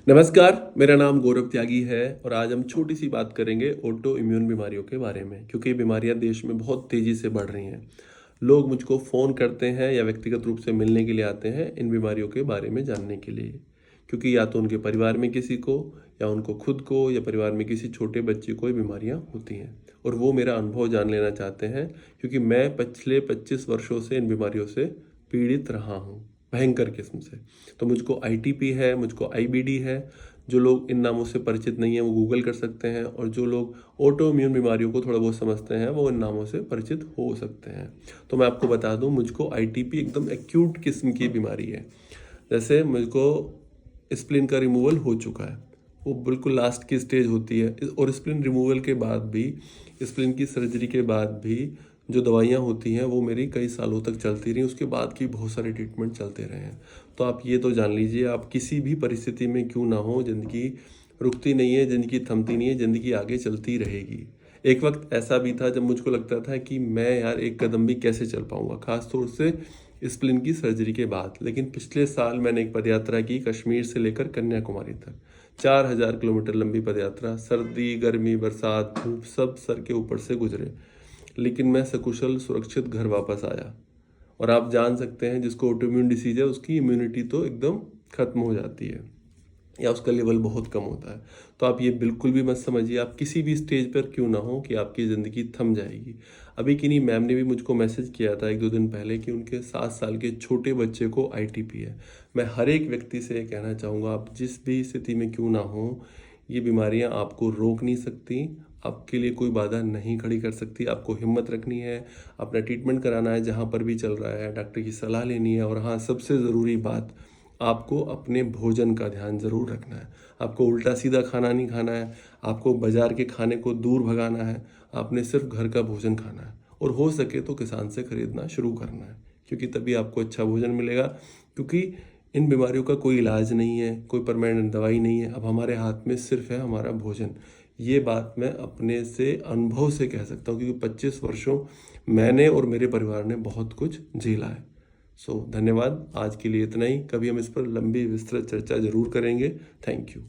नमस्कार, मेरा नाम गौरव त्यागी है और आज हम छोटी सी बात करेंगे ऑटो इम्यून बीमारियों के बारे में क्योंकि ये बीमारियां देश में बहुत तेज़ी से बढ़ रही हैं। लोग मुझको फ़ोन करते हैं या व्यक्तिगत रूप से मिलने के लिए आते हैं इन बीमारियों के बारे में जानने के लिए, क्योंकि या तो उनके परिवार में किसी को या उनको खुद को या परिवार में किसी छोटे बच्चे को ये बीमारियाँ होती हैं और वो मेरा अनुभव जान लेना चाहते हैं क्योंकि मैं पिछले 25 वर्षों से इन बीमारियों से पीड़ित रहा हूँ, भयंकर किस्म से। तो मुझको आईटीपी है, मुझको आईबीडी है। जो लोग इन नामों से परिचित नहीं हैं वो गूगल कर सकते हैं और जो लोग ऑटो इम्यून बीमारियों को थोड़ा बहुत समझते हैं वो इन नामों से परिचित हो सकते हैं। तो मैं आपको बता दूं, मुझको आईटीपी एकदम एक्यूट किस्म की बीमारी है। जैसे मुझको स्प्लीन का रिमूवल हो चुका है, वो बिल्कुल लास्ट की स्टेज होती है और स्प्लीन रिमूवल के बाद भी, स्प्लीन की सर्जरी के बाद भी जो दवाइयाँ होती हैं वो मेरी कई सालों तक चलती रही, उसके बाद की बहुत सारे ट्रीटमेंट चलते रहे हैं। तो आप ये तो जान लीजिए, आप किसी भी परिस्थिति में क्यों ना हो, ज़िंदगी रुकती नहीं है, ज़िंदगी थमती नहीं है, ज़िंदगी आगे चलती रहेगी। एक वक्त ऐसा भी था जब मुझको लगता था कि मैं यार एक कदम भी कैसे चल पाऊँगा, ख़ास तौर से स्प्लीन की सर्जरी के बाद। लेकिन पिछले साल मैंने एक पदयात्रा की कश्मीर से लेकर कन्याकुमारी तक, 4000 किलोमीटर लंबी पदयात्रा, सर्दी, गर्मी, बरसात, धूप सब सर के ऊपर से गुजरे। लेकिन मैं सकुशल सुरक्षित घर वापस आया। और आप जान सकते हैं जिसको ऑटोइम्यून डिसीज है उसकी इम्यूनिटी तो एकदम खत्म हो जाती है या उसका लेवल बहुत कम होता है। तो आप ये बिल्कुल भी मत समझिए, आप किसी भी स्टेज पर क्यों ना हो, कि आपकी ज़िंदगी थम जाएगी। अभी किन्हीं मैम ने भी मुझको मैसेज किया था 1-2 दिन पहले कि उनके 7 साल के छोटे बच्चे को आईटीपी है। मैं हर एक व्यक्ति से ये कहना चाहूँगा, आप जिस भी स्थिति में क्यों ना हो, ये बीमारियां आपको रोक नहीं सकती, आपके लिए कोई बाधा नहीं खड़ी कर सकती। आपको हिम्मत रखनी है, अपना ट्रीटमेंट कराना है जहाँ पर भी चल रहा है, डॉक्टर की सलाह लेनी है। और हाँ, सबसे ज़रूरी बात, आपको अपने भोजन का ध्यान ज़रूर रखना है। आपको उल्टा सीधा खाना नहीं खाना है, आपको बाज़ार के खाने को दूर भगाना है, आपने सिर्फ घर का भोजन खाना है और हो सके तो किसान से खरीदना शुरू करना है, क्योंकि तभी आपको अच्छा भोजन मिलेगा। क्योंकि इन बीमारियों का कोई इलाज नहीं है, कोई परमानेंट दवाई नहीं है। अब हमारे हाथ में सिर्फ है हमारा भोजन। ये बात मैं अपने से अनुभव से कह सकता हूँ क्योंकि 25 वर्षों मैंने और मेरे परिवार ने बहुत कुछ झेला है। धन्यवाद, आज के लिए इतना ही। कभी हम इस पर लंबी विस्तृत चर्चा ज़रूर करेंगे। Thank you.